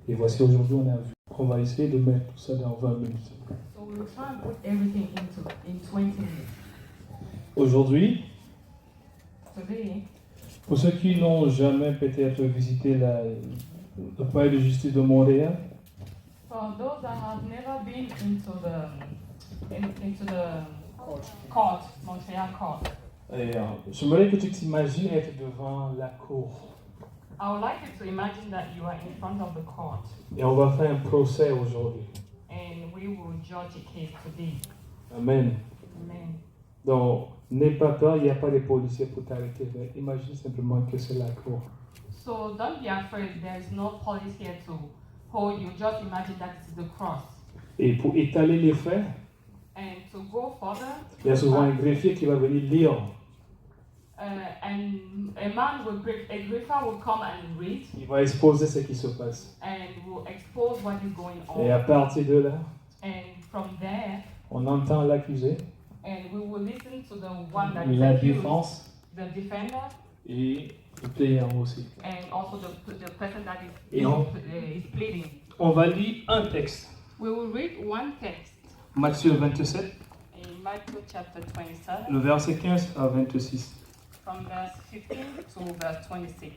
Et voici aujourd'hui, on a vu. On va essayer de mettre tout ça dans 20 minutes. So we will try and put everything in 20 minutes. Aujourd'hui, Today, pour ceux qui n'ont jamais peut-être visité le palais de justice de Montréal, for those that have never been into the court, Montreal court, j'aimerais que tu t'imagines être devant la cour. I would like you to imagine that you are in front of the court Et on va faire un procès aujourd'hui. and we will judge a case today. Amen. Amen. Donc, n'aie pas peur, il n'y a pas de policiers pour t'arrêter. Mais imagine simplement que c'est la cour. So don't be afraid, there is no police here to hold you. Just imagine that it is the cross. Et pour étaler les faits, And to go further, il y a souvent un greffier qui va venir lire. and a griffer will come and read Il va exposer ce qui se passe. and will expose what is going Et à on. partir de là, And from there, on entend l'accusé, and we will listen to the one that is la accused, défense the defender, et le plaignant aussi. and also the person that Et is pleading. on va lire un texte. We will read one text Matthieu 27, in Matthew chapter 27, le verset 15 à 26. from verse 15 to verse 26.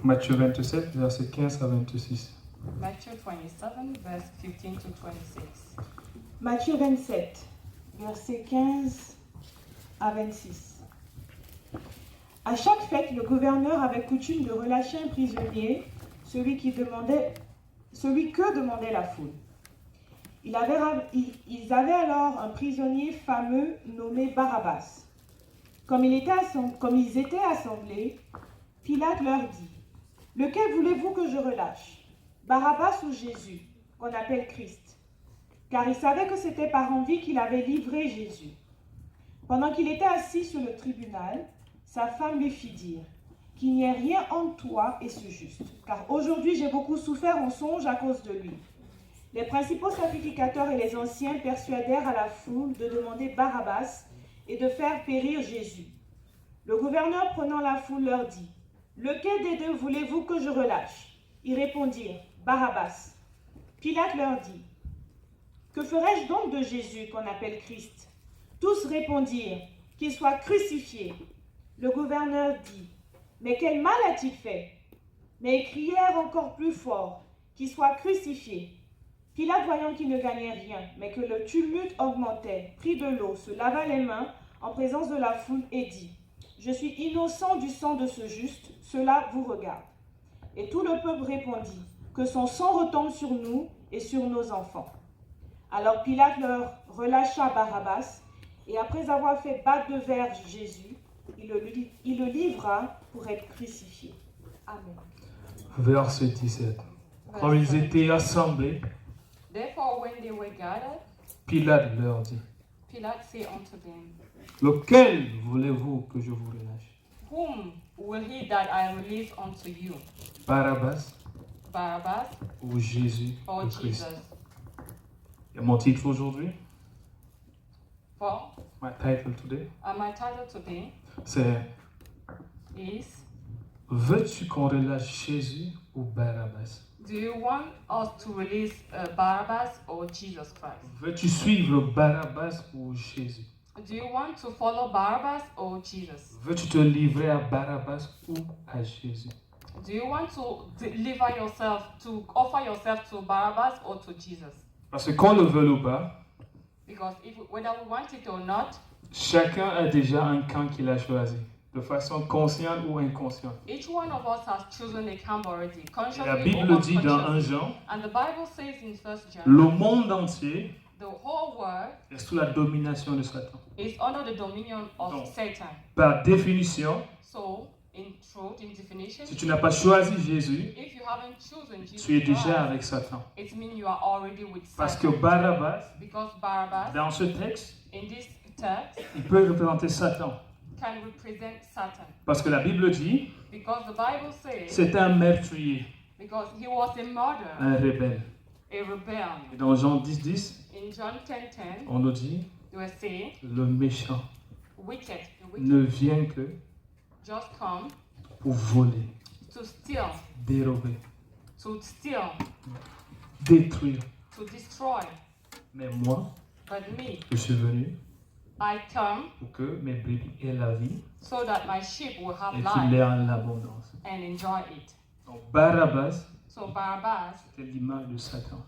Matthieu 27, verset 15 à 26. Matthew 27, verse 15 to 26. Matthieu 27, versets 15 à 26. À chaque fête, le gouverneur avait coutume de relâcher un prisonnier, celui que demandait la foule. Ils avaient alors un prisonnier fameux nommé Barabbas. Comme ils étaient assemblés, Pilate leur dit, « Lequel voulez-vous que je relâche, Barabbas ou Jésus, qu'on appelle Christ ?» Car il savait que c'était par envie qu'il avait livré Jésus. Pendant qu'il était assis sur le tribunal, sa femme lui fit dire, « Qu'il n'y ait rien entre toi et ce juste, car aujourd'hui j'ai beaucoup souffert en songe à cause de lui. » Les principaux sacrificateurs et les anciens persuadèrent à la foule de demander Barabbas et de faire périr Jésus. Le gouverneur prenant la foule leur dit, « Lequel des deux voulez-vous que je relâche ?» Ils répondirent, « Barabbas. » Pilate leur dit, « Que ferai-je donc de Jésus qu'on appelle Christ ?» Tous répondirent, « Qu'il soit crucifié. » Le gouverneur dit, « Mais quel mal a-t-il fait ?» Mais ils crièrent encore plus fort, « Qu'il soit crucifié. » Pilate, voyant qu'il ne gagnait rien, mais que le tumulte augmentait, prit de l'eau, se lava les mains en présence de la foule et dit, « Je suis innocent du sang de ce juste, cela vous regarde. » Et tout le peuple répondit, « Que son sang retombe sur nous et sur nos enfants. » Alors Pilate leur relâcha Barabbas, et après avoir fait battre de verge Jésus, il le livra pour être crucifié. Amen. Verset 17. Quand ils étaient assemblés, Therefore, when they were gathered, Pilate leur dit, Pilate said unto them, « Lequel voulez-vous que je vous relâche, Whom will he that I release unto you, Barabbas Barabbas ou Jésus or le Christ ?» Jesus? Et mon titre aujourd'hui, For my title today, my title today c'est is, Veux-tu qu'on relâche Jésus ou Barabbas? do you want us to release Barabbas or Jesus Christ? Veux-tu suivre Barabbas ou Jésus? Do you want to follow Barabbas or Jesus? Veux-tu te livrer à Barabbas ou à Jésus? Do you want to deliver yourself, to offer yourself to Barabbas or to Jesus? Parce que qu'on le veuille ou pas, Because whether we want it or not, chacun a déjà un camp qu'il a choisi, de façon consciente ou inconsciente. each one of us has chosen a camp already, Et consciously la or Bible dit dans 1 unconsciously. Jean, And the Bible says in 1 John, le monde entier the whole world est sous la domination de Satan. is under the dominion of Non. Satan. Par définition, So, in truth, in definition, si tu n'as pas choisi Jésus, if you haven't chosen Jesus tu es déjà Christ, avec Satan. it means you are already with Parce que Satan. Barabbas, Because Barabbas, dans ce texte, in this text, il peut représenter Satan. can represent Satan. Parce que la Bible dit, Because the Bible says, c'est un meurtrier, because he was a murderer, un rebelle. a rebel. Et dans Jean 10, In John 10:10, on nous dit, they were saying, le méchant the wicked ne vient que just come pour voler, to steal, dérober, détruire. to destroy. Mais moi, But me, je suis venu I come pour que mes brebis aient la vie so that my sheep will have et qu'ils life l'aient en abondance. and enjoy it. Donc Barabbas, So Barabbas c'était l'image de Satan.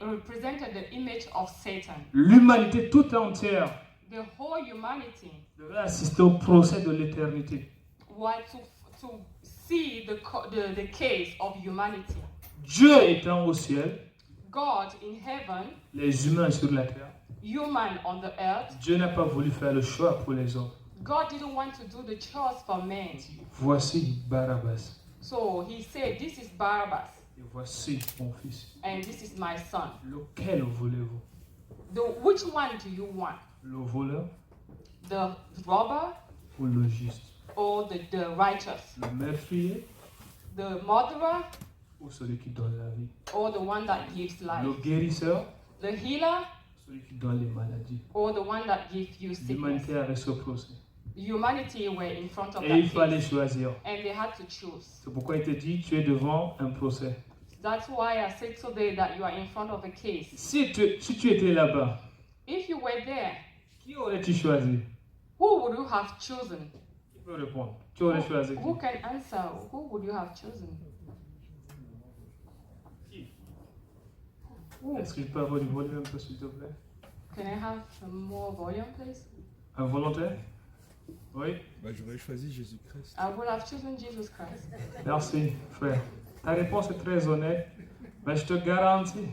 represented the image of Satan. L'humanité toute entière The whole humanity devait assister au procès de l'éternité. was to see the case of humanity. Dieu étant au ciel, God in heaven, les humains sur la terre. human on the earth. Dieu n'a pas voulu faire le choix pour les hommes. God didn't want to do the choice for men. Voici Barabbas So he said, this is Barabbas et voici mon fils. and this is my son. Lequel voulez-vous? Which one do you want? Le voleur The robber ou le juste? or the righteous? Le meurtrier The murderer ou celui qui donne la vie? or the one that gives life? Le guérisseur, The healer celui qui donne les maladies. or the one that gives you sickness? L'humanité avait ce procès. Humanity were in front of Et il that fallait case choisir. and they had to choose. C'est pourquoi il te dit, tu es devant un procès. That's why I said today that you are in front of a case. Si tu étais là-bas, If you were there, qui aurais-tu choisi? who would you have chosen? Qui peut répondre? Tu aurais choisi Who qui? can answer? Who would you have chosen? Who? Est-ce que je peux avoir du volume un peu, s'il te plaît? Can I have some more volume, please? Un volontaire? Oui? Bah, j'aurais choisi Jésus-Christ. I would have chosen Jesus Christ. Merci, frère. Ta réponse est très honnête, mais je te garantis,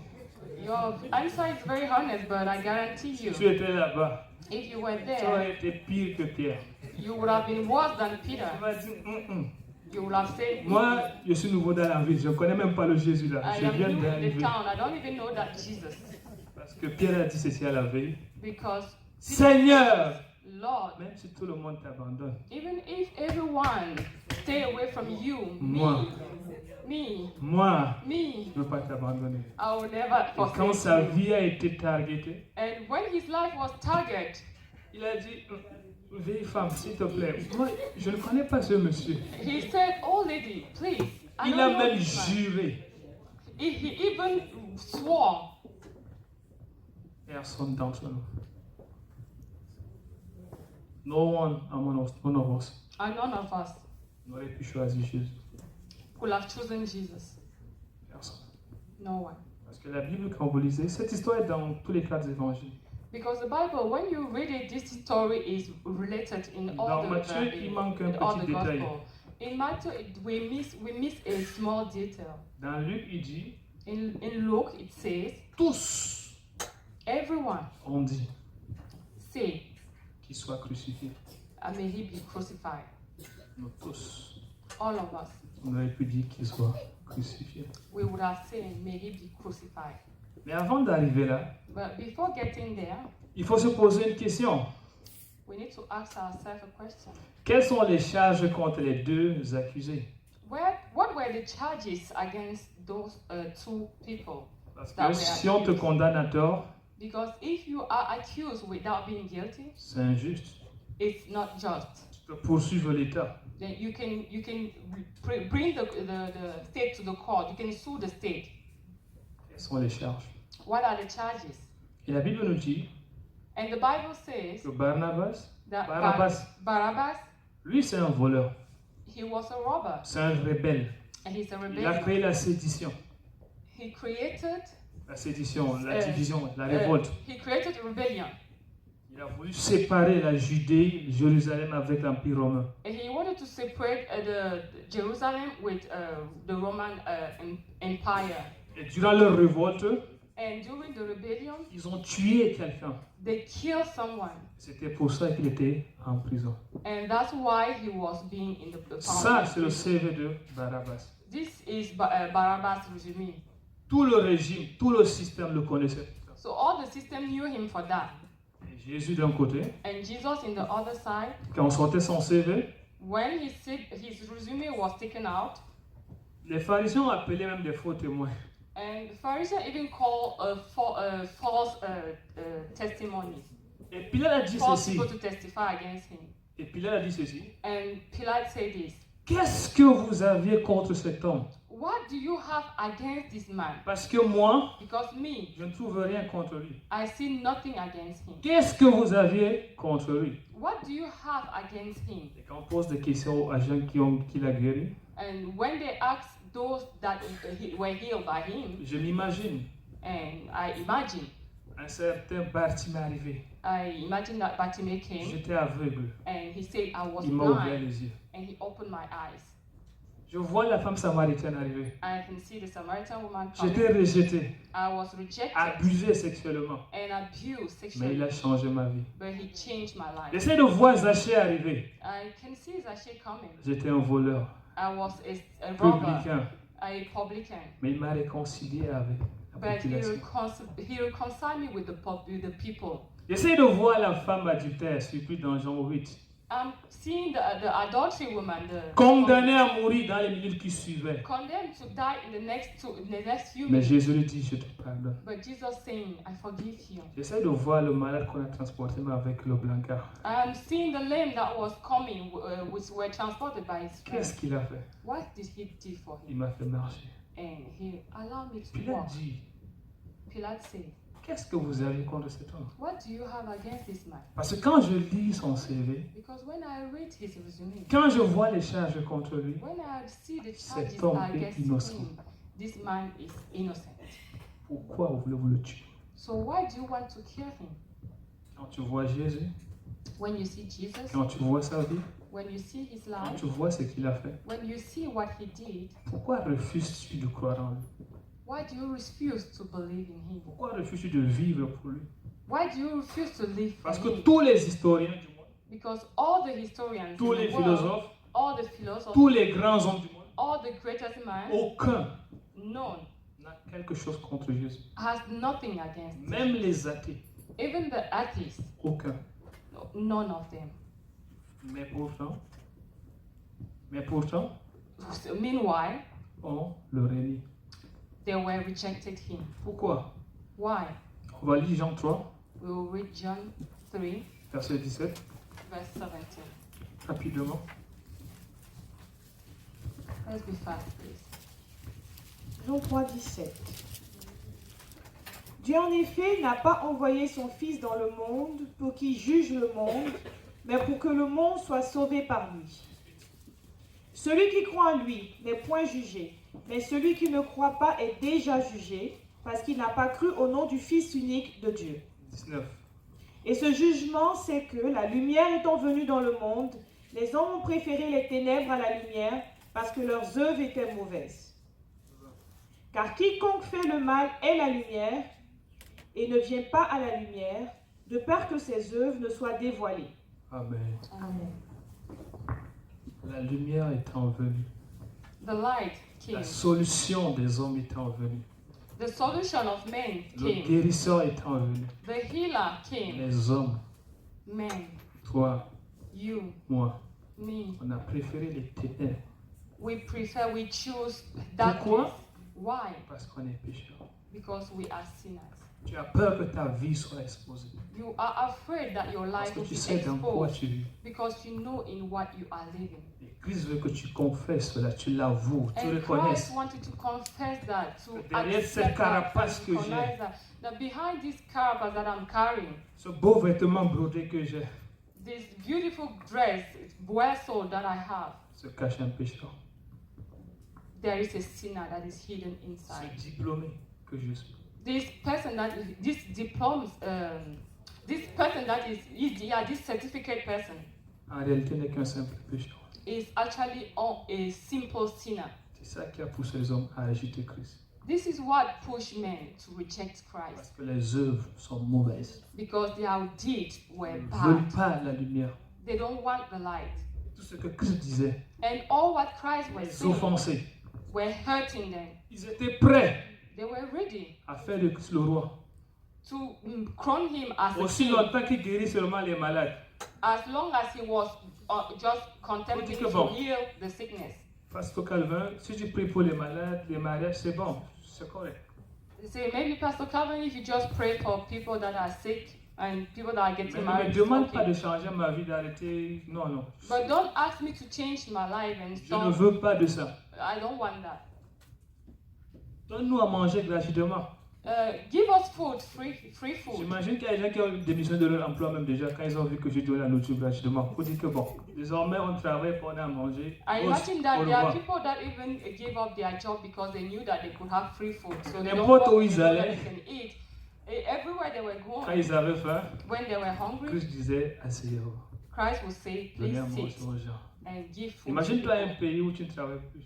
Your answer is very honest, but I guarantee si you, tu étais là-bas, if you were tu there, aurais été pire que Pierre. you would have been worse than Peter. Tu vas dire, You would have said, moi, je suis nouveau dans la ville, je ne connais même pas le Jésus là, I je am viens new in the d'arriver. town. I don't even know that Jesus. Parce que Pierre a dit ceci à la veille, Because, Seigneur, Lord, même si tout le monde t'abandonne, even if everyone stay away from you, Moi. moi, me, je ne veux pas t'abandonner. I will never Et quand forsake sa you. vie a été targetée, And when his life was targeted, il a dit, vieille femme, s'il te plaît, moi, je ne connais pas ce monsieur. he said, "Oh lady, please." I Il don't a know même this man." juré. He even swore. Personne d'entre nous. No one among us, none of us, And none of us n'aurait pu choisir Jésus. could have chosen Jesus. Personne. No one. Parce que la Bible, quand vous lisez, cette histoire est dans tous les 4 évangiles. Because the Bible, when you read it, this story is related in all Dans the Matthieu, il manque un in all petit the détail. gospel. In Matthew, we miss a small detail. Dans Luc, il dit, In Luke, it says, tous everyone ont dit say, qu'il soit crucifié. may he be crucified. Nous tous, All of us, on aurait pu dire qu'il soit crucifié. we would have said, may he be crucified. Mais avant d'arriver là, But before getting there, il faut se poser une question. we need to ask ourselves a question. Quelles sont les charges contre les deux accusés? What were the charges against those two people? Parce That que were si on te accused? condamne à tort, Because if you are accused without being guilty, c'est injuste. it's not just. Tu peux poursuivre l'État. Then you can bring the state to the court. You can sue the state. Quelles sont les charges? What are the charges? Et la Bible nous dit And the Bible says que Barnabas, that Barabbas, lui c'est un voleur, he was a robber c'est un rebelle. and he's a Il a rebellion. créé la sédition. He created La sédition, la division, la uh, révolte. he created rebellion. Il a voulu séparer la Judée, Jérusalem avec l'Empire romain. And he wanted to separate the Jerusalem with the Roman Empire. Et durant leur révolte, And during the rebellion, ils ont tué quelqu'un. they killed someone. C'était pour ça qu'il était en prison. And that's why he was being in the Ça, c'est le prison. CV de Barabbas. This is Barabbas' resume. Tout le régime, tout le système le connaissait. So all the system knew him for that. Et Jésus d'un côté, And Jesus in the other side, quand on sortait son CV, when his resume was taken out, les pharisiens appelaient même des faux témoins. and the Pharisees even called false testimonies, Et Pilate a dit false ceci. people to testify against him. Et Pilate a dit ceci. And Pilate said this. qu'est-ce que vous aviez contre cet homme? What do you have against this man? Parce que moi, Because me, je ne trouve rien contre lui. I see nothing against him. Qu'est-ce que vous aviez contre lui? What do you have against him? Et quand on pose des questions aux gens qui l'a guéri, And when they ask those that were healed by him, je m'imagine and I imagine un certain Bartimée arrivé. that Bartimaeus came J'étais aveugle. and he said, I was Il m'a ouvert blind, les yeux. and he opened my eyes. Je vois la femme samaritaine arriver. I can see the Samaritan woman coming. J'étais rejeté, I was rejected abusé sexuellement. and abused Mais il sexually, a changé ma vie. but he changed my life. J'essaie de voir Zachée arriver. I can see Zaché coming. J'étais un voleur, I was a robber, publicain. a publican, Mais il m'a réconcilié avec la but population. he reconciled me with the people. J'essaie de voir la femme adultère, surtout dans Jean 8, I'm seeing the adultery woman, condamnée à mourir dans les minutes qui suivaient. condemned to die in the next few Mais minutes. Jésus lui dit, je te pardonne. But Jesus saying, I forgive you. J'essaie de voir le malade qu'on a transporté mais avec le blancard. I'm seeing the lame that was coming, which were transported by his friends. Qu'est-ce qu'il a fait? What did he do for Il him? m'a fait marcher. And he allowed me to Pilate walk. dit, Pilate said, qu'est-ce que vous avez contre cet homme? what do you have against this man? Parce que quand je lis son CV, Because when I read his resume, quand je vois les charges contre lui, when I see the Cet charges homme est against innocent. him, this man is innocent. pourquoi voulez-vous le tuer? So why do you want to kill him? Quand tu vois Jésus, When you see Jesus, quand tu vois sa vie, when you see his quand life, tu vois ce qu'il a fait, when you see what he did, pourquoi refuses-tu de croire en lui? why do you refuse to believe in him? Pourquoi refuses-tu de vivre pour lui? Why do you refuse to live for Parce que him? tous les historiens du monde, Because all the historians, tous in les the world, philosophes, all the philosophers, tous les grands hommes du monde, all the greatest man, aucun none n'a quelque chose contre Jésus. has nothing against him. Même les athées, Even the atheists, aucun. none of them. Mais pourtant, So, meanwhile, on le renie. they were rejected him. Pourquoi? Why? On va lire Jean 3, We will read John 3, verset 17, verse 17. rapidement. Let's be fast, please. Jean 3, 17. Dieu en effet n'a pas envoyé son Fils dans le monde pour qu'il juge le monde, mais pour que le monde soit sauvé par lui. Celui qui croit en lui n'est point jugé, mais celui qui ne croit pas est déjà jugé, parce qu'il n'a pas cru au nom du Fils unique de Dieu. 19. Et ce jugement, c'est que, la lumière étant venue dans le monde, les hommes ont préféré les ténèbres à la lumière, parce que leurs œuvres étaient mauvaises. Car quiconque fait le mal est la lumière, et ne vient pas à la lumière, de peur que ses œuvres ne soient dévoilées. Amen. Amen. La lumière étant venue, The light la came. solution des hommes étant venue, The solution of men le came. guérisseur étant venu, The healer came. les hommes, Men, toi, you, moi, me, on a préféré les ténèbres we choose darkness. Pourquoi? Why? parce qu'on est pécheur. Because we are sinners. Tu as peur que ta vie soit exposée You are afraid that your parce life que will tu be sais dans quoi exposed tu vis. because you know in what you are living. Et Christ veut que tu confesses cela, tu l'avoues, tu And reconnaisses. Christ wanted to confess that, to Derrière cette accept that, carapace and que recognize that. That behind this carapace that I'm carrying, Ce beau vêtement brodé que j'ai, this beautiful dress, well sold that I have, se cache un pécheur. there is a sinner that is hidden Ce inside. diplômé que je suis. This person that is, this diploma, this person that is this certificate person En réalité, n'est qu'un simple pécheur. is actually a simple sinner. C'est ça qui a poussé les hommes à agiter Christ. This is what pushed men to reject Christ Parce que les œuvres sont mauvaises. because their deeds were Ils ne veulent bad. pas la lumière. They don't want the light. Tout ce que Christ disait, And all what Christ was les saying offensés, were hurting them. ils étaient prêts They were ready à faire de Christ le roi. to crown him as a Aussi king longtemps qu'il guérit seulement les malades. as long as he was just contented Faut dire que to bon. heal the sickness. Pasteur Calvin, si tu pries pour les malades, les mariages, c'est bon, c'est correct. They say maybe Pastor Calvin, if you just pray for people that are sick And people that are Mais getting ne me married. demande it's pas de okay. changer ma vie, d'arrêter. Non, non. But don't ask me to change my life and Je ne stop. veux pas de ça. I don't want that. Donne-nous à manger gratuitement. Give us food, free food. J'imagine qu'il y a des gens qui ont démissionné de leur emploi même déjà quand ils ont vu que j'ai donné la nourriture gratuitement. Pour dire que bon, désormais on travaille pour aller à manger. I Au imagine that au there are revoir. people that even gave up their job because they knew that they could have free food. So they don't N'importe work où ils so that allaient. they can eat. Everywhere they were Quand going, ils avaient faim, when they were hungry, Christ disait asseyez-vous, Christ would say, donnez please à manger sit aux gens. and give food. to Imagine-toi un people. pays où tu ne travailles plus.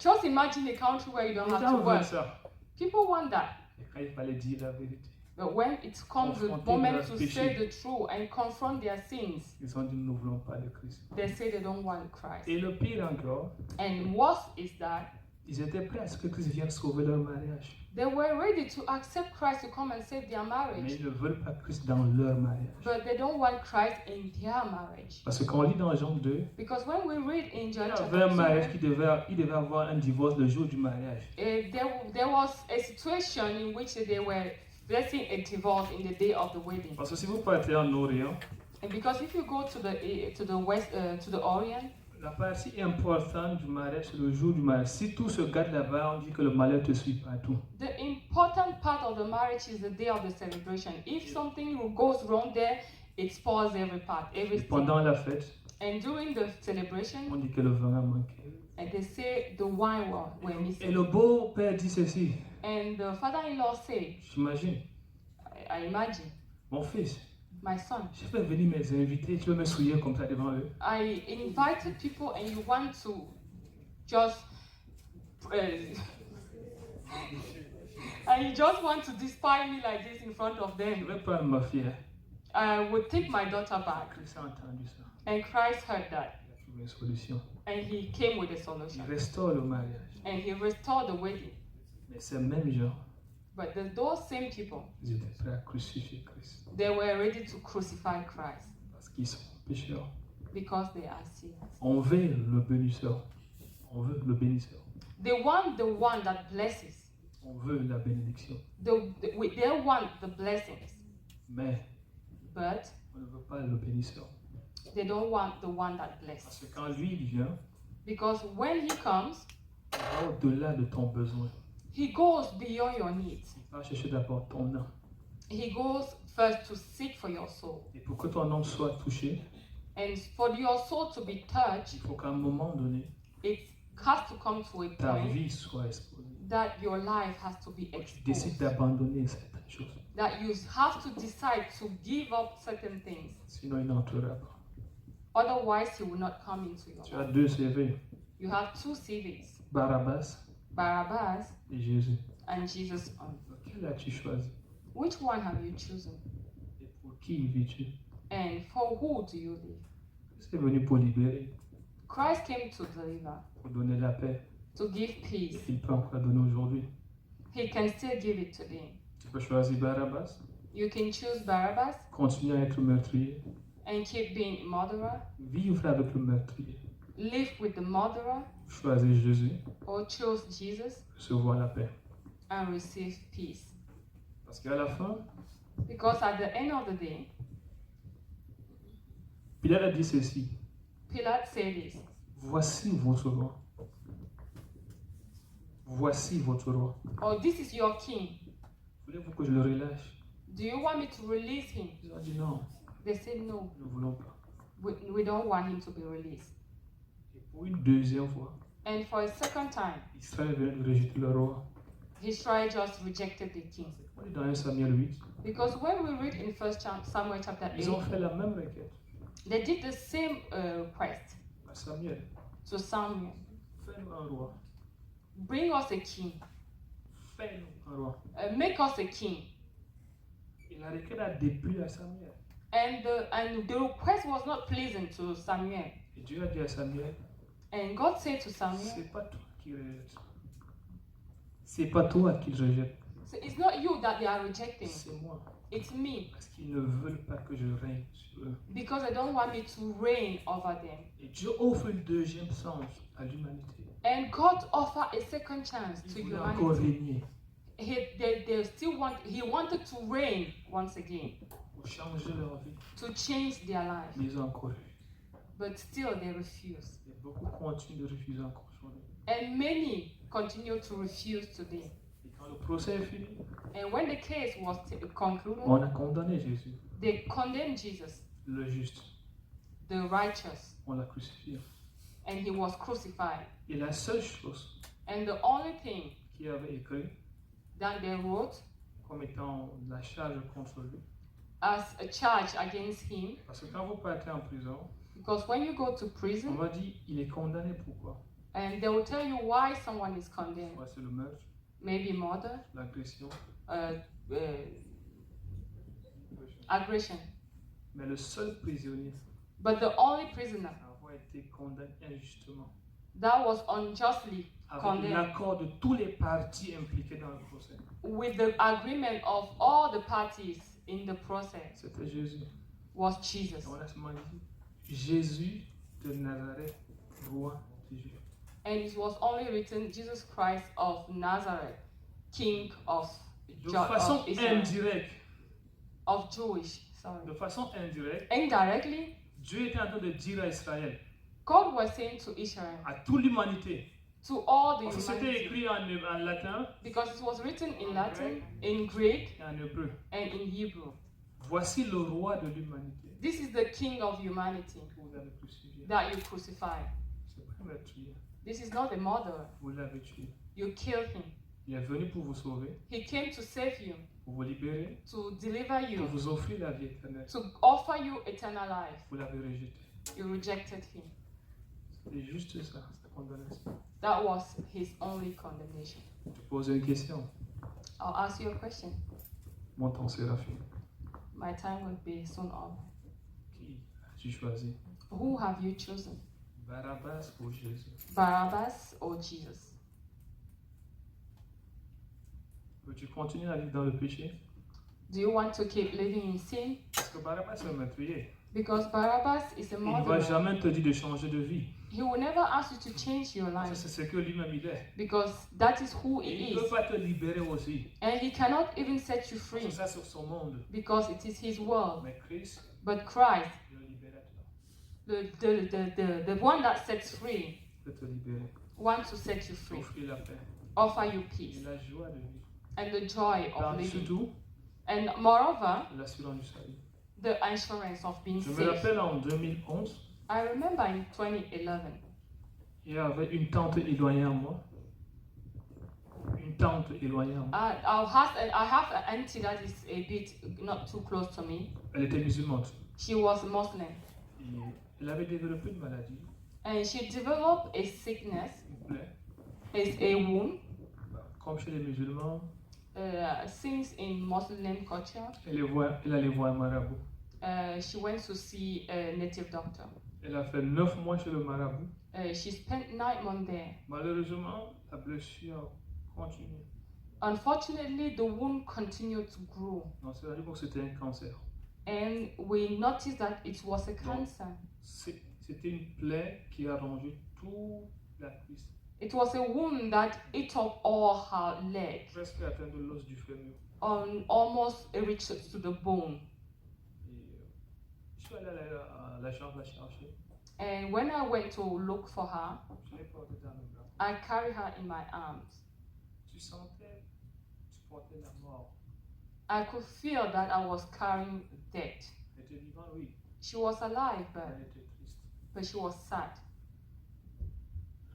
Just imagine a country where you don't Les have gens to veulent work. ça. People want that. Et quand il fallait dire la vérité, But when it comes the Confronter moment leur to péché. say the truth and confront their sins, ils ont dit nous ne voulons pas de Christ. they say they don't want Christ. Et le pire encore, And worse is that ils étaient prêts à ce que Christ vienne sauver leur mariage. they were ready to accept Christ to come and save their Mais marriage. ils ne veulent pas Christ dans leur mariage. But they don't want Christ in their marriage. Parce que quand on lit dans Jean 2, Because when we read in il John y chapter avait un 2, mariage qui devait avoir un divorce le jour du mariage. there was a situation in which they were blessing a divorce in the day of the wedding. Parce que si vous partez en Orient, And because if you go to the west to the Orient, la partie importante du mariage, c'est le jour du mariage. Si tout se gâte là-bas, on dit que le malheur te suit partout. the important part of the marriage is the day of the celebration. If something goes wrong there, it spoils every part, Et everything. pendant la fête, And during the celebration, on dit que le vin a manqué. and they say the wine were Et missing. le beau-père dit ceci, And the father-in-law said, j'imagine, I imagine, mon fils, my son, j'ai fait venir mes invités, tu veux me souiller comme ça devant eux. I invited people and you want to just and you just want to despise me like this in front of Je them. vais prendre ma fille. Hein. I would take my daughter back. Christ a entendu ça. And Christ heard that. Il a trouvé une solution. And he came with a Il solution. restaure le mariage. And he restored the wedding. Mais ces mêmes gens, But those same people, ils étaient prêts à crucifier Christ. they were ready to crucify Christ Parce qu'ils sont pécheurs. because they are sinners. On veut le bénisseur. On veut le bénisseur. They want the one that blesses. On veut la bénédiction. They want the blessings, Mais but on ne veut pas le bénisseur. they don't want the one that Parce blesses. que quand lui il vient, Because when he comes, il va au-delà de ton besoin. he goes beyond your needs. Il va chercher d'abord ton âme. He goes first to seek for your soul. Et pour que ton âme soit touchée, And for your soul to be touched, il faut qu'à un moment donné, it has to come to a ta point vie soit exposée. that your life has to be Tu décides exposed. d'abandonner certaines choses. That you have to decide to give up certain things. Sinon, il n'entrera pas. Otherwise, he will not come into your Tu as life. deux CV, You have two CVs, Barabbas Barabbas et Jésus. and Jesus on. Lequel as-tu choisi? Which one have you chosen? Et pour qui vis-tu? And for who do you live? Christ est venu pour libérer, Christ came to deliver, pour donner la paix. to give peace. Il peut encore la donner aujourd'hui. He can still give it today. Tu peux choisir Barabbas, You can choose Barabbas continuer à être meurtrier, and keep being murderer, vivre avec le meurtrier, live with the murderer, choisir Jésus, or choose Jesus recevoir la paix. and receive peace. Parce qu'à la fin, Because at the end of the day, Pilate a dit ceci, Pilate said this, voici votre roi. Voici votre roi. oh, this is your king. Voulez-vous que je le relâche? Do you want me to release him? Ils ont dit non, They said no, nous ne voulons pas. we don't want him to be released. Et pour une deuxième fois, And for a second time, Israël vient de rejeter le roi. Israel just rejected the king. On est dans 1 Samuel 8. Because when we read in 1 Samuel chapter 8, Ils ont fait la même requête they did the same request à Samuel. to Samuel. Fais-nous un roi. Bring us a king. Fais-nous un roi. Make us a king. Et la requête a déplu à Samuel. And the request was not pleasing to Samuel. Et Dieu a dit à Samuel, And God said to Samuel, c'est pas toi qui rejette. C'est pas toi qui rejette. so it's not you that they are rejecting, C'est moi. it's me. Parce qu'ils ne veulent pas que je règne sur eux. Because they don't want me to reign over them. Et Dieu offre une deuxième chance à l'humanité. And God offered a second chance to Il voulait encore humanity. régner He wanted to reign once again. pour changer leur vie. to change their life. Mais ils ont encore refusé. But still they refuse. Et beaucoup continuent de refuser encore aujourd'hui. And many continue to refuse today. Et quand le procès est fini, And when the case was concluded, on a condamné Jésus, they condemned Jesus, le juste. the righteous, On l'a crucifié. and he was crucified. Et la seule chose And the only thing qui avait écrit that they wrote comme étant la charge contre lui, as a charge against him, parce que quand vous partez en prison, because when you go to on prison, va dire il est condamné pourquoi? and they will tell you why someone is condemned, Soit c'est le meurtre, maybe murder, l'agression. aggression. Mais le seul prisonnier But the only prisoner à avoir été condamné injustement, that was unjustly avec condemned, l'accord de tous les partis impliqués dans le procès, with the agreement of all the parties in the process, c'était Jésus. was Jesus. Et on a seulement dit Jésus de Nazareth, roi des Juifs. And it was only written Jesus Christ of Nazareth, King of De façon Israel, indirecte, of Jewish. Sorry. de façon indirecte, Indirectly, Dieu était en train de dire à Israël, God was saying to Israel, à toute l'humanité, to all the parce que c'était humanity, écrit en latin because it was written in Latin, in Greek, et en hébreu. and in Hebrew. Voici le roi de l'humanité This is the King of humanity que vous avez crucifié. that you crucified. C'est pas un meurtrier, This is not a murderer. vous l'avez tué. You killed him. Il est venu pour vous sauver, He came to save you, pour vous libérer, to deliver pour you, vous offrir la vie éternelle. to offer you eternal life. Vous l'avez rejeté. You rejected him. C'est juste ça, sa condamnation. That was his only condemnation. Je te pose une question. I'll ask you a question. Mon temps sera fini. My time will be soon up. Qui as-tu choisi? Who have you chosen? Barabbas ou Jésus? Barabbas or Jesus? Veux-tu continuer à vivre dans le péché? Do you want to keep living in sin? Parce que Barabbas est un meurtrier. Because Barabbas is a Il ne va murderer. jamais te dire de changer de vie. He will never ask you to change your Ça, life c'est ce que lui-même il est. because that is who Et he il ne peut is. pas te libérer aussi. And he cannot even set you C'est free ça sur son monde. because it is his world. Mais Christ, But Christ, le libérateur, the one that sets free, peut te libérer. wants to set you free, Offrir la paix offer you et peace la joie de vivre. and the joy of Par-dessus living. tout, And moreover, l'assurance du salut. the assurance of being Je me saved. rappelle en 2011, I remember in 2011, il y avait une tante éloignée à moi. Une tante éloignée à moi. I have an auntie that is a bit not too close to me. Elle était musulmane. She was Muslim. Et elle avait développé une maladie, And she developed a sickness, une plaie. a wound, Comme chez les musulmans, since in Muslim culture, elle allait voir un marabout. she went to see a native doctor. Elle a fait 9 mois chez le marabout. She spent 9 months there. Malheureusement, la blessure continue. Unfortunately, the wound continued to grow, On s'est rendu compte que c'était un cancer. and we noticed that it was a cancer. C'était une plaie qui a rongé toute la cuisse, It was a wound that ate up all her leg, presque atteint de l'os du fémur. almost reached to the bone. Et, je suis allé à la chambre la chercher. And when I went to look for her, Je l'ai portée dans mes bras. I carried her in my arms. Tu portais la mort. I could feel that I was carrying death. Elle était vivante, oui, She was alive, mais elle était triste, but she was sad,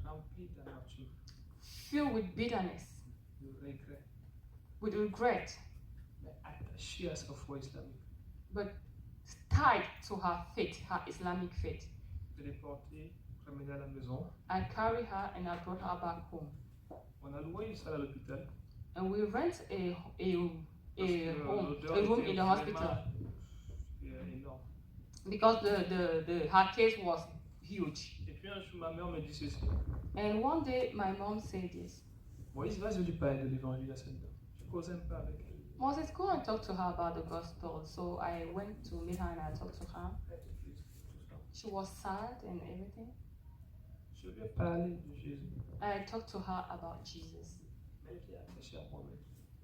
remplie d'amertume, filled with bitterness, de regret, with regret, mais attachée à sa foi islamique. but tied to her faith, her Islamic faith. Je l'ai portée, ramenée à la maison. I carried her and I brought her back home. On a loué une salle à l'hôpital. And we rent a Parce que home, l'odeur a room était in the vraiment, hospital énorme. because her case was huge. Et puis un jour, ma mère me dit ceci. And one day my mom said this, Moïse, vas-y lui parler de l'évangile à cette dame. Je causais un peu avec elle. Moses, go and talk to her about the gospel. So I went to meet her and I talked to her. Elle était triste, tout ça. She was sad and everything. Je lui ai parlé de Jésus. I talked to her about Jesus, Mais elle était attachée à Mohamed.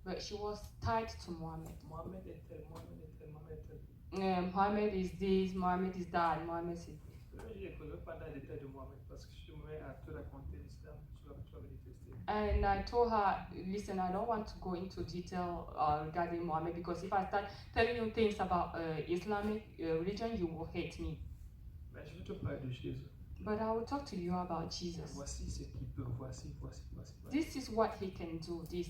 but she was tied to Muhammad. Mohamed est tel, Mohamed est tel, Mohamed est tel. Mohammed is this, Mohammed is that, Mohammed is... Je ne pas dans les détails de Mohamed parce que je me mets à te raconter l'islam, tu vas manifester. And I told her, listen, I don't want to go into detail regarding Mohammed because if I start telling you things about Islamic religion, you will hate me. Mais je vais te parler de Jésus. But I will talk to you about Jesus. Voici ce qu'il peut, voici. This is what he can do, this.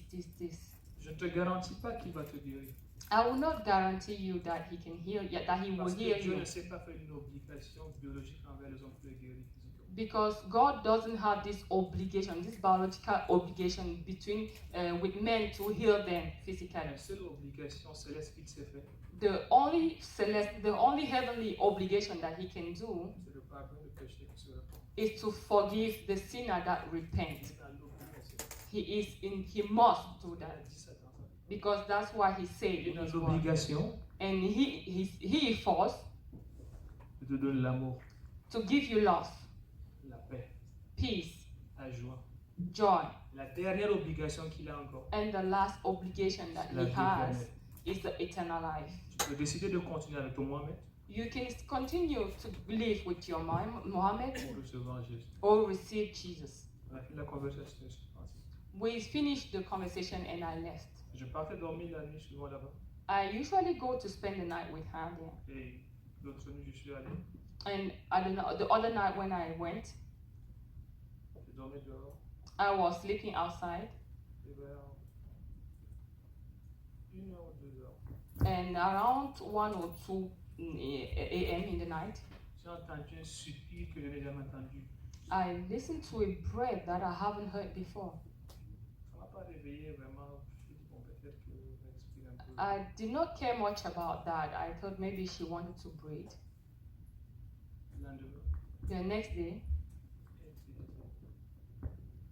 Je ne te garantis pas qu'il va te guérir. I will not guarantee you that he can heal, that he will Parce heal que Dieu you. ne s'est pas fait une obligation biologique envers les hommes pour les guérir physiquement. Because God doesn't have this obligation, this biological obligation between with men to heal them physically. La seule obligation céleste qu'il s'est fait, The only heavenly obligation that he can do c'est le pardon de péché qui se répand. is to forgive the sinner that repents. C'est dans l'obligation. He must do Il a that dit ça dans sa vie. because that's why he said Il est in dans his word. l'obligation And he is forced de te donner l'amour, to give you love, la paix, peace, la joie. joy. La dernière obligation qu'il a encore, And the last obligation that la he vie has éternelle. is the eternal life. Tu peux décider de continuer avec ton Mohamed You can continue to live with your Muhammad pour recevoir Jésus. or receive Jesus. On a fini la conversation, je suis parti. We finished the conversation and I left. Je partais dormir la nuit souvent là-bas. I usually go to spend the night with her there. Et l'autre nuit, je suis allé. And I don't know, the other night when I went, Je dormais dehors. I was sleeping outside Et vers 1h ou 2h, and around 1 or 2 a.m. in the night, j'ai entendu un soupir que je n'ai jamais entendu. I listened to a breath that I haven't heard before. Ça ne m'a pas réveillé vraiment. Je me suis dit, bon, peut-être que je vais expirer un peu. I did not care much about that. I thought maybe she wanted to breathe. Le lendemain, The next day, elle s'est décédée.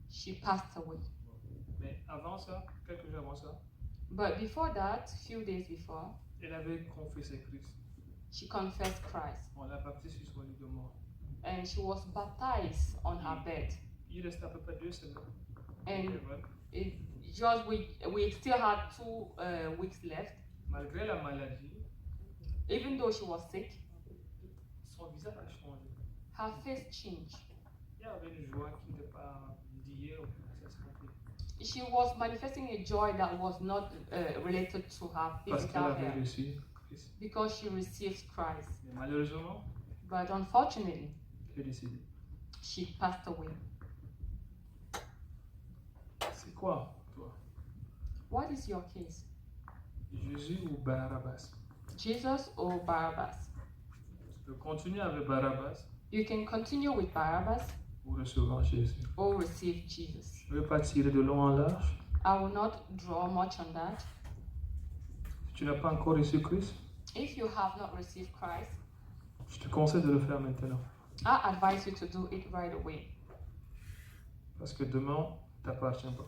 she passed away. Mais avant ça, quelques jours avant ça, But before that, few days before, elle avait confessé Christ. she confessed Christ On l'a baptisée sur son lit de mort. and she was baptized on her bed. Il restait à peu près 2 semaines. And Et voilà. it just we still had 2 weeks left. Malgré la maladie, Even though she was sick, son visage a changé. her face changed. Il y avait une joie qui n'était pas d'hier ou ça se sentait. She was manifesting a joy that was not related to her Parce qu'elle physical avait health reçu Christ. because she received Christ. Mais malheureusement, But unfortunately, elle est décédée. she passed away. C'est quoi, toi? What is your case? Jésus ou Barabbas? Jesus or Barabbas? Tu peux continuer avec Barabbas You can continue with Barabbas ou recevoir Jésus. or receive Jesus. Je ne veux pas tirer de long en large. I will not draw much on that. Si tu n'as pas encore reçu Christ, If you have not received Christ, je te conseille de le faire maintenant. I advise you to do it right away Parce que demain, ne t'appartient pas.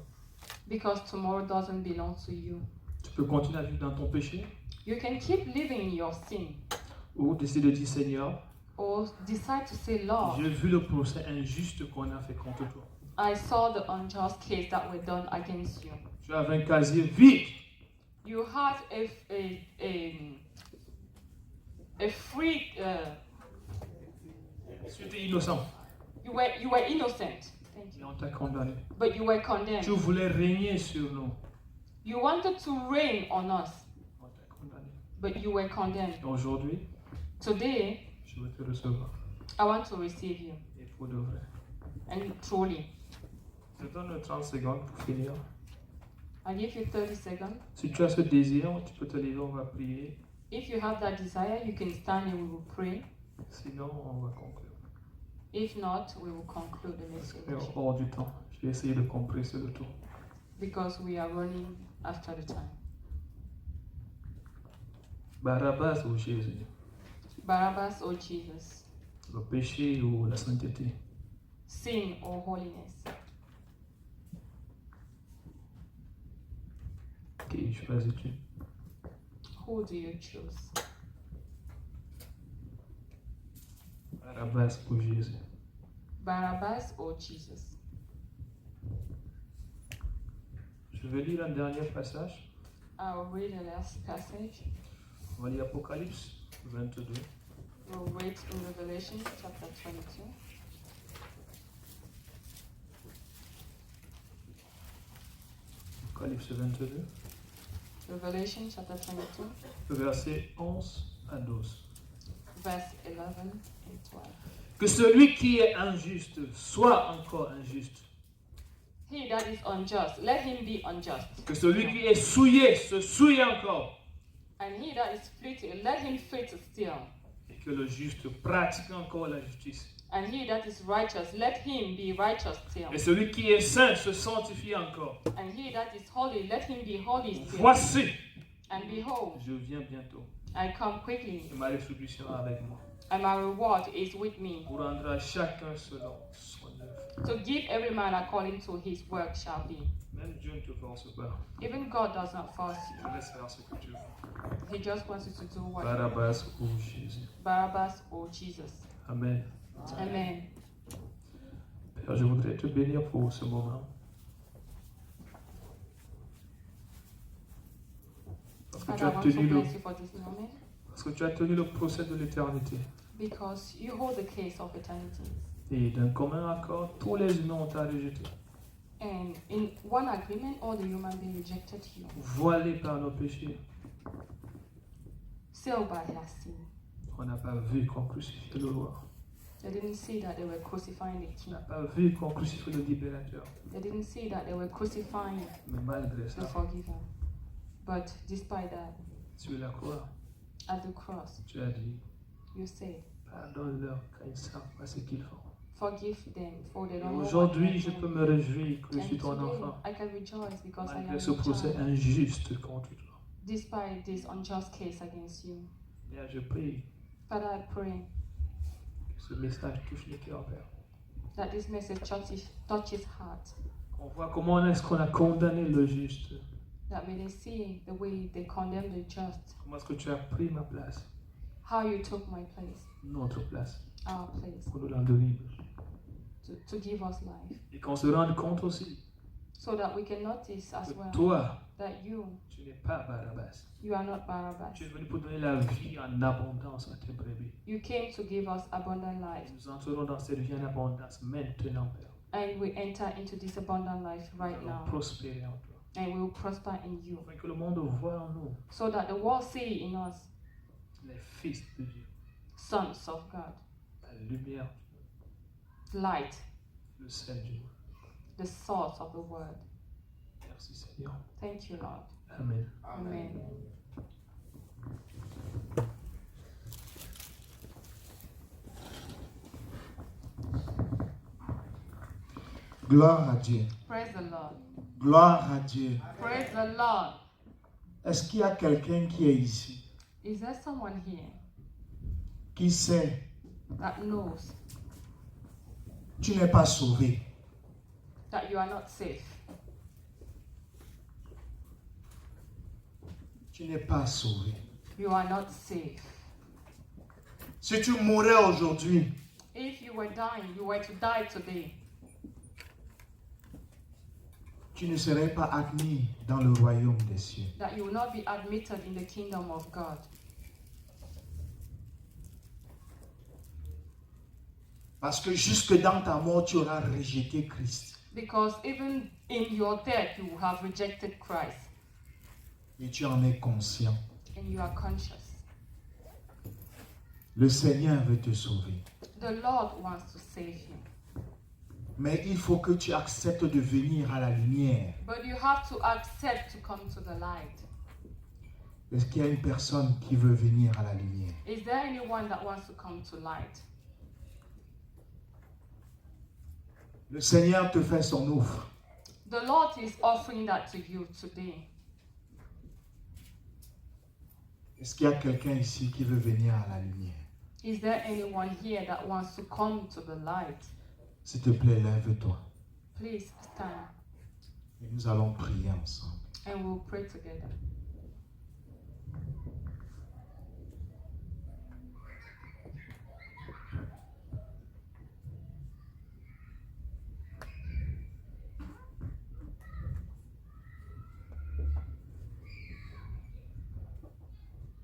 because tomorrow doesn't belong to you. Tu peux continuer à vivre dans ton péché You can keep living in your sin ou décider de dire Seigneur, or decide to say, Lord, j'ai vu le procès injuste qu'on a fait contre toi. I saw the unjust case that were done against you. Tu avais un casier vide. You had a free, Tu étais innocent you were innocent, thank et you, on t'a condamné. but you were condemned. Tu voulais régner sur nous. You wanted to reign on us, On t'a condamné. but you were condemned. Et aujourd'hui, Today, je veux te recevoir. I want to receive you, Et pour de vrai. and truly. Je te donne 30 secondes pour finir. I give you 30 seconds. Si tu as ce désir, tu peux te lever, on va prier. If you have that desire, you can stand and we will pray. Sinon, on va conclure. If not, we will conclude the message Et hors du temps, je vais essayer de compresser le tout. because we are running after the time. Barabbas ou Jésus? Barabbas or Jesus? Le péché ou la sainteté? Sin or holiness? Qui choisis-tu? Who do you choose? Barabbas ou Jésus? Barabbas or Jesus? Je vais lire un dernier passage. I'll read the last passage. On va lire Apocalypse, 22. We'll wait in Revelation chapter 22. Apocalypse 22. Revelation chapter 22, Versets 11 à 12. verse 11 and 12. Que celui qui est injuste soit encore injuste. He that is unjust, let him be unjust. Que celui qui est souillé se souille encore. And he that is filthy, let him filthy still. Et que le juste pratique encore la justice. And he that is righteous, let him be righteous still. Et celui qui est saint se sanctifie encore. And he that is holy, let him be holy still. Voici, And behold, je viens bientôt. I come quickly, Et ma rétribution est avec moi. and my reward is with me, Pour rendre à chacun selon son œuvre. to give every man according to his work shall be. Même Dieu ne te force pas. Even God does not force Il te laisse faire ce que tu veux. you. He just wants you to do what Barabbas ou Jésus. Barabbas or Jesus. Amen. Amen. Père, je voudrais te bénir pour ce moment. Parce que, Father, tu I as want to tenu le, bless you for this moment parce que tu as tenu le procès de l'éternité. because you hold the case of eternity. Et d'un commun accord, tous les humains ont à rejeter. And in one agreement, all the human beings rejected you, Voilés par nos péchés, sealed by their sin. on n'a pas vu qu'on crucifiait le roi. They didn't see that they were crucifying the On king. n'a pas vu qu'on crucifiait le libérateur. They didn't see that they were crucifying Mais malgré the ça, forgiver. But despite that, sur la croix, at the cross, tu as dit, you said, pardonne-leur car ils ne savent pas ce qu'ils font. forgive them, for they Et don't know what aujourd'hui, they je do. peux me réjouir que je And suis ton today, enfant. I can rejoice because I am Malgré ce your procès child, injuste contre toi. despite this unjust case against you. Père, je prie Father, I pray que ce message touche les cœurs, Père. that this message touches heart, On voit comment est-ce qu'on a condamné le juste. that may they see the way they condemn the just, Comment est-ce que tu as pris ma place, how you took my place, notre place, our place, pour nous rendre libres. to give us life, Et qu'on se rende compte aussi so that we can notice as que well toi, that you tu n'es pas Barabbas. are not Barabbas. Tu es venu pour donner la vie en abondance à tes brebis. You came to give us abundant life, Et nous entrons dans cette vie en abondance maintenant, Père. and we enter into this abundant life Nous right allons now, prospérer en toi. and we will prosper in you, Afin que le monde voit en nous so that the world see in us les fils de Dieu, sons of God, la lumière, light, le sel du monde. the source of the word. Merci Seigneur. Thank you, Lord. Amen. Amen. Gloire à Dieu. Praise the Lord. Gloire à Dieu. Praise the Lord. Est-ce qu'il y a quelqu'un qui est ici, Is there someone here qui sait that knows tu n'es pas sauvé? that you are not safe? Tu n'es pas sauvé. You are not safe. Si tu mourais aujourd'hui, If you were dying, you were to die today, tu ne serais pas admis dans le royaume des cieux. that you will not be admitted in the kingdom of God. Parce que jusque dans ta mort, tu auras rejeté Christ. Because even in your death, you have rejected Christ, Et tu en es conscient. and you are conscious. Le Seigneur veut te sauver. The Lord wants to save you. Mais il faut que tu acceptes de venir à la lumière. But you have to accept to come to the light. Est-ce qu'il y a une personne qui veut venir à la lumière? Is there anyone that wants to come to light? Le Seigneur te fait son offre. The Lord is offering that to you today. Est-ce qu'il y a quelqu'un ici qui veut venir à la lumière? Is there anyone here that wants to come to the light? S'il te plaît, lève-toi. Please stand Et nous allons prier ensemble. and we'll pray together.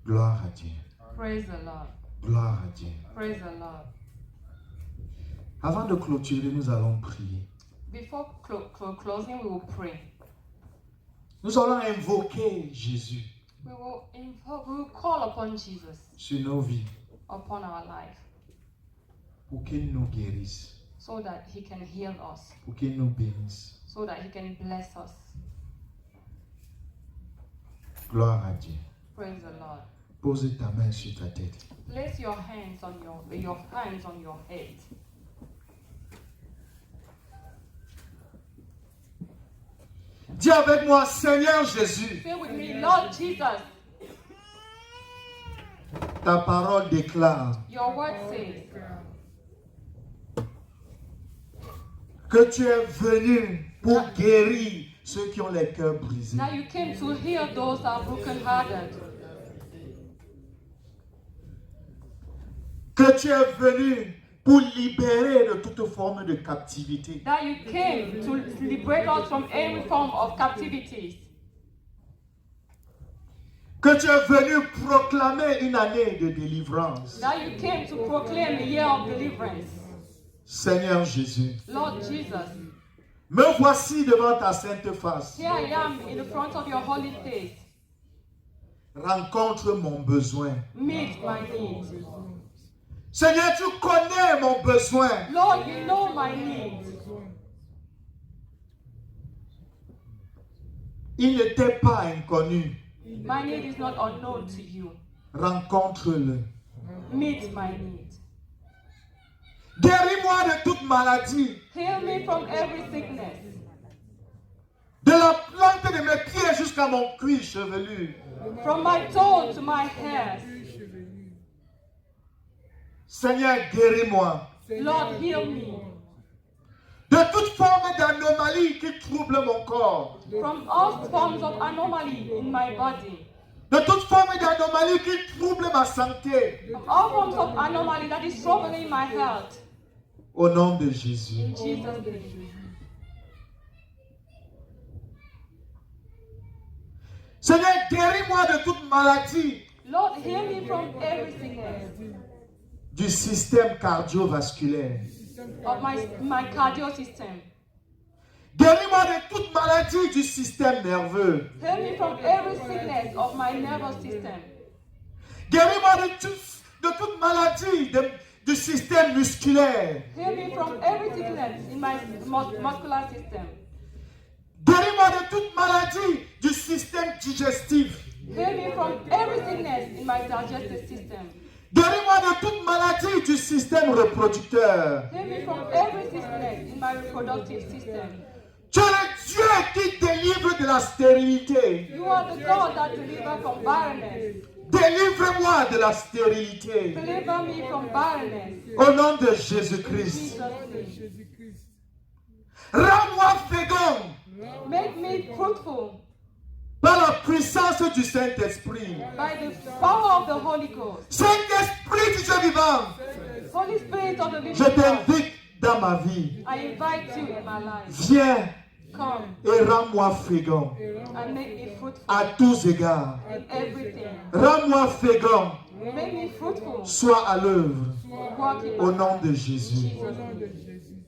Gloire à Dieu. Praise the Lord. Gloire à Dieu. Praise the Lord. Avant de clôturer, nous allons prier. Before closing, we will pray. Nous allons invoquer Jésus We will call upon Jesus sur nos vies upon our life pour qu'il nous guérisse, so that He can heal us, pour qu'il nous bénisse. so that He can bless us. Gloire à Dieu. Praise the Lord. Pose ta main sur ta tête. Place your hands on your head. Dis avec moi, Seigneur Jésus, Say with me, Lord Jesus, ta parole déclare your word says que tu es venu pour guérir ceux qui ont les cœurs brisés. that you came to heal those that are brokenhearted. Que tu es venu pour libérer de toute forme de captivité. That you came to liberate us from every form of captivities. Que tu es venu proclamer une année de délivrance. That you came to proclaim a year of deliverance. Seigneur Jésus, Lord Jesus, me voici devant ta sainte face. here I am in the front of your holy face. Rencontre mon besoin. Meet my needs. Seigneur, tu connais mon besoin. Lord, you know my needs. Il ne t'est pas inconnu. My need is not unknown to you. Rencontre-le. Meet my needs. Guéris-moi de toute maladie. Heal me from every sickness. De la plante de mes pieds jusqu'à mon cuir chevelu. From my toe to my hairs. Seigneur, guéris-moi Lord, heal me. de toute forme d'anomalie qui trouble mon corps. From all forms of anomaly in my body. De toute forme d'anomalie qui trouble ma santé. From all forms of anomaly that is troubling my health. Au nom de Jésus. In Jesus' name. Seigneur, guéris-moi de toute maladie Lord, heal me from every sickness du système cardiovasculaire. of my cardio system. Guéris-moi de toute maladie du système nerveux. Heal me from every sickness of my nervous system. Guéris-moi de toute maladie du système musculaire. Heal me from every sickness in my muscular system. Guéris-moi de toute maladie du système digestif. Heal me from every sickness in my digestive system. Guéris-moi de toute maladie du système reproducteur. Heal me from every sickness in my reproductive system. Tu es le Dieu qui délivre de la stérilité. You are the God that delivers from barrenness. Délivre-moi de la stérilité. Deliver me from barrenness. Au nom de In Jésus-Christ. Jesus' name. Rends-moi fécond Make me fruitful par la puissance du Saint-Esprit. by the power of the Holy Ghost. Saint-Esprit du Dieu vivant, Holy Spirit of the je living God, t'invite dans ma vie. I invite you in my life. Viens Come et rends-moi fécond and make me fruitful à tous égards. in everything. Rends-moi fécond, Make me fruitful. sois à l'œuvre Walk in au my nom de Jésus. Jesus' name.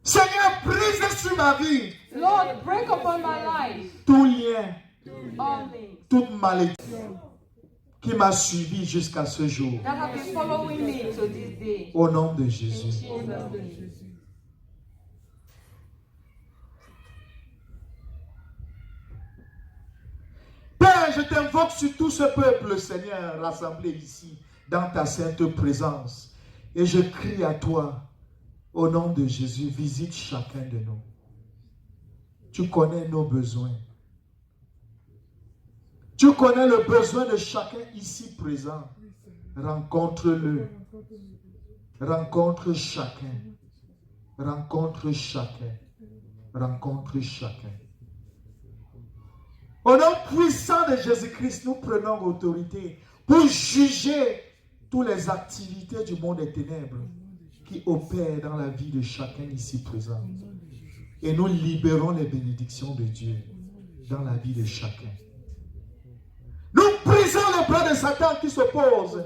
Seigneur, brise sur ma vie Lord, break upon my life tout lien, all things toute malédiction qui m'a suivi jusqu'à ce jour. that have been following me to this day. Au nom de In Jésus. Jesus' name. Père, je t'invoque sur tout ce peuple, Seigneur, rassemblé ici, dans ta sainte présence. Et je crie à toi, au nom de Jésus, visite chacun de nous. Tu connais nos besoins. Tu connais le besoin de chacun ici présent. Rencontre-le. Rencontre chacun. Rencontre chacun. Rencontre chacun. Au nom puissant de Jésus-Christ, nous prenons autorité pour juger toutes les activités du monde des ténèbres qui opèrent dans la vie de chacun ici présent. Et nous libérons les bénédictions de Dieu dans la vie de chacun. Nous brisons le plan de Satan qui s'oppose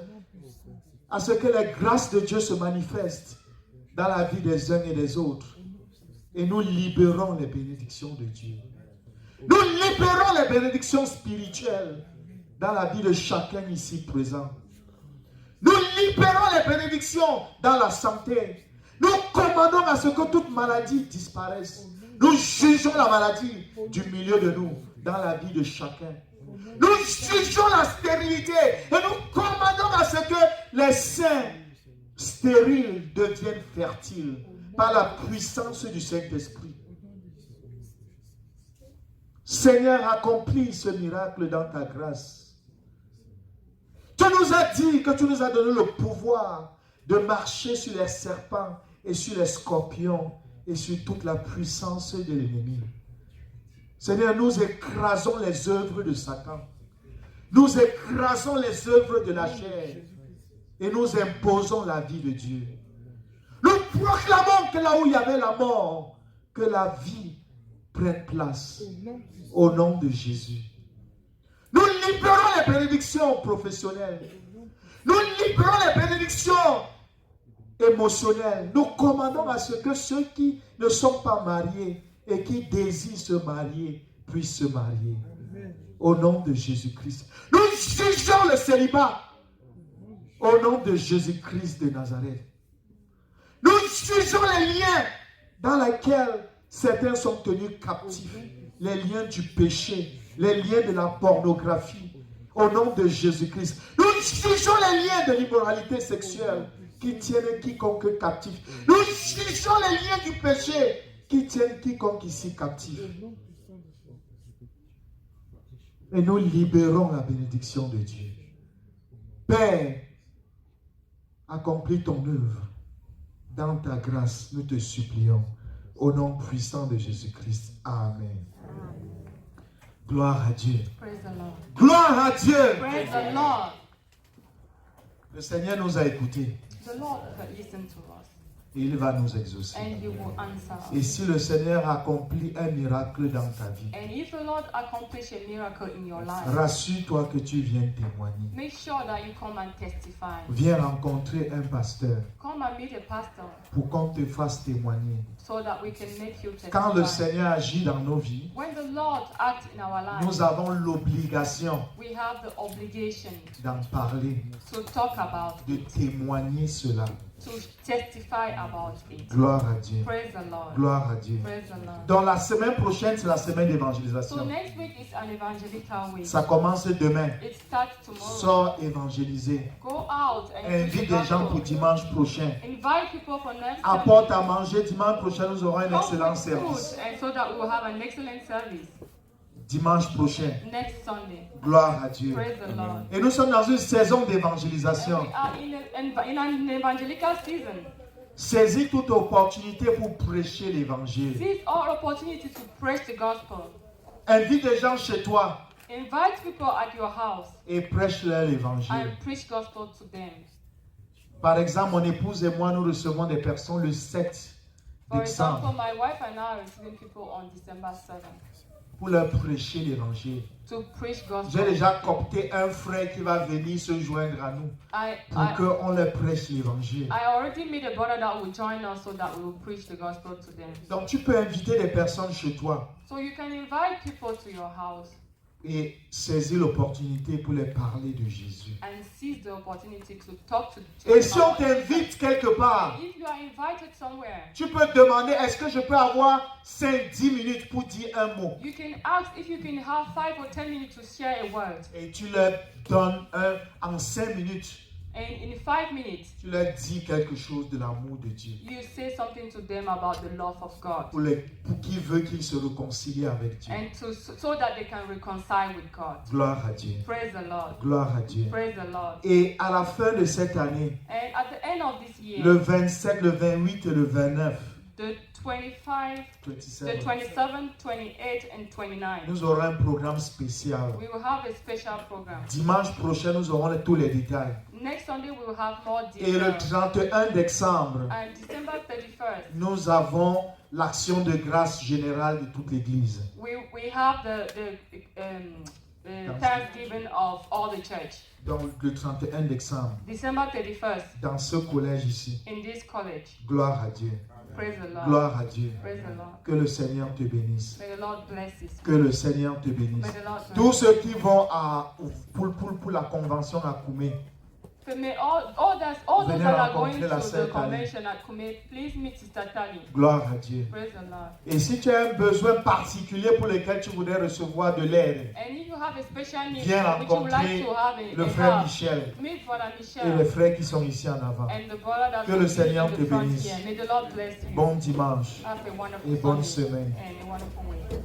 à ce que les grâces de Dieu se manifestent dans la vie des uns et des autres. Et nous libérons les bénédictions de Dieu. Nous libérons les bénédictions spirituelles dans la vie de chacun ici présent. Nous libérons les bénédictions dans la santé. Nous commandons à ce que toute maladie disparaisse. Nous jugeons la maladie du milieu de nous, dans la vie de chacun. Nous jugeons la stérilité et nous commandons à ce que les seins stériles deviennent fertiles par la puissance du Saint-Esprit. Seigneur, accomplis ce miracle dans ta grâce. Tu nous as dit que tu nous as donné le pouvoir de marcher sur les serpents et sur les scorpions et sur toute la puissance de l'ennemi. Seigneur, nous écrasons les œuvres de Satan. Nous écrasons les œuvres de la chair et nous imposons la vie de Dieu. Nous proclamons que là où il y avait la mort, que la vie prenne place au nom de Jésus. Nous libérons les bénédictions professionnelles. Nous libérons les bénédictions émotionnelles. Nous commandons à ce que ceux qui ne sont pas mariés et qui désirent se marier puissent se marier. Au nom de Jésus-Christ. Nous jugeons le célibat. Au nom de Jésus-Christ de Nazareth. Nous jugeons les liens dans lesquels certains sont tenus captifs. Les liens du péché, les liens de la pornographie. Au nom de Jésus-Christ. Nous jugeons les liens de l'immoralité sexuelle qui tiennent quiconque captif. Nous jugeons les liens du péché qui tiennent quiconque ici captif. Et nous libérons la bénédiction de Dieu. Père, accomplis ton œuvre. Dans ta grâce, nous te supplions. Au nom puissant de Jésus-Christ. Amen. Gloire à Dieu. Praise the Lord. Gloire à Dieu. Praise the Lord. Le Seigneur nous a écoutés. The Lord listened to us Et il va nous exaucer. and He will answer Et us. si le Seigneur accomplit un miracle dans ta vie, And if the Lord accomplish a miracle in your life, rassure-toi que tu viens témoigner. make sure that you come and testify. Viens rencontrer un pasteur Come and meet a pastor pour qu'on te fasse témoigner. so that we can make you Quand le testify. Seigneur agit dans nos vies, When the Lord acts in our lives, nous avons l'obligation we have the obligation d'en parler, to talk about de it, témoigner cela. to testify about it. Gloire à Dieu. Praise the Lord. Gloire à Dieu. Praise the Lord. Donc la semaine prochaine, c'est la semaine So d'évangélisation. next week is an evangelical week. Ça commence demain. It starts tomorrow. Sors évangéliser. Go out and preach Invite the des gens pour gospel. dimanche prochain. Invite people for next Apporte à Sunday. manger. Dimanche prochain, nous aurons un Come excellent with service. food, and so that we will have an excellent service Dimanche prochain. next Sunday. Gloire à Dieu. Praise the Lord. Et nous sommes dans une saison And d'évangélisation. we are in an evangelical season. Saisis toute opportunité pour prêcher l'évangile. Seize all opportunity to preach the gospel. Invite des gens chez toi Invite people at your house et prêche-leur l'évangile. and preach gospel to them. Par exemple, mon épouse et moi, nous recevons des personnes le 7 For example, décembre my wife and I are receiving people on December 7th pour leur prêcher l'évangile. to preach J'ai gospel. déjà coopté un frère qui va venir se joindre à nous pour I qu'on leur prêche l'évangile. already made a brother that will join us so that we will preach the gospel to them. Donc tu peux inviter des personnes chez toi So you can invite people to your house et saisir l'opportunité pour leur parler de Jésus. and seize the opportunity to talk to Et si on about it. t'invite quelque part, If you are invited somewhere, tu peux te demander, est-ce que je peux avoir 5-10 minutes pour dire un mot? you can ask if you can have 5 or 10 minutes to share a word. Et tu leur donnes en 5 minutes, And in 5 minutes, tu leur dis quelque chose de l'amour de Dieu. you say something to them about the love of God. Pour qui veut qu'ils se réconcilient avec Dieu. And so that they can reconcile with God. Gloire à Dieu. Praise the Lord. Gloire à Dieu. Praise the Lord. Et à la fin de cette année, And at the end of this year, le 27, le 28 et le 29, the 25, the 27, 27, 28, and 29, nous aurons un programme spécial. we will have a special program. Dimanche prochain, nous aurons tous les détails. Next Sunday, we will have more Et le details. 31 décembre, And December 31st, nous avons l'action de grâce générale de toute l'Église. we have the Thanksgiving of all the church. Donc le 31 décembre, December 31st, dans ce collège ici. in this college. Gloire à Dieu. Praise the Lord. Gloire à Dieu. Praise the Lord. Que le Seigneur te bénisse. May the Lord bless you. Que le Seigneur te bénisse. May the Lord bless Tous ceux qui vont pour la convention à Koumé, you. May all those Venez that are rencontrer going la to sœur the convention at Kume, please meet Sister Tali. gloire à Dieu. Praise the Lord. Et si tu as un besoin particulier pour lequel tu voudrais recevoir de l'aide, And if you have a special need viens which you would like rencontrer to have le a frère help, Michel meet Brother et Michel les frères qui sont ici en avant. and the brother that Que le will be Seigneur in te the front bénisse. here. May the Lord bless you. Bon dimanche Have a wonderful et bonne Sunday semaine. and a wonderful week.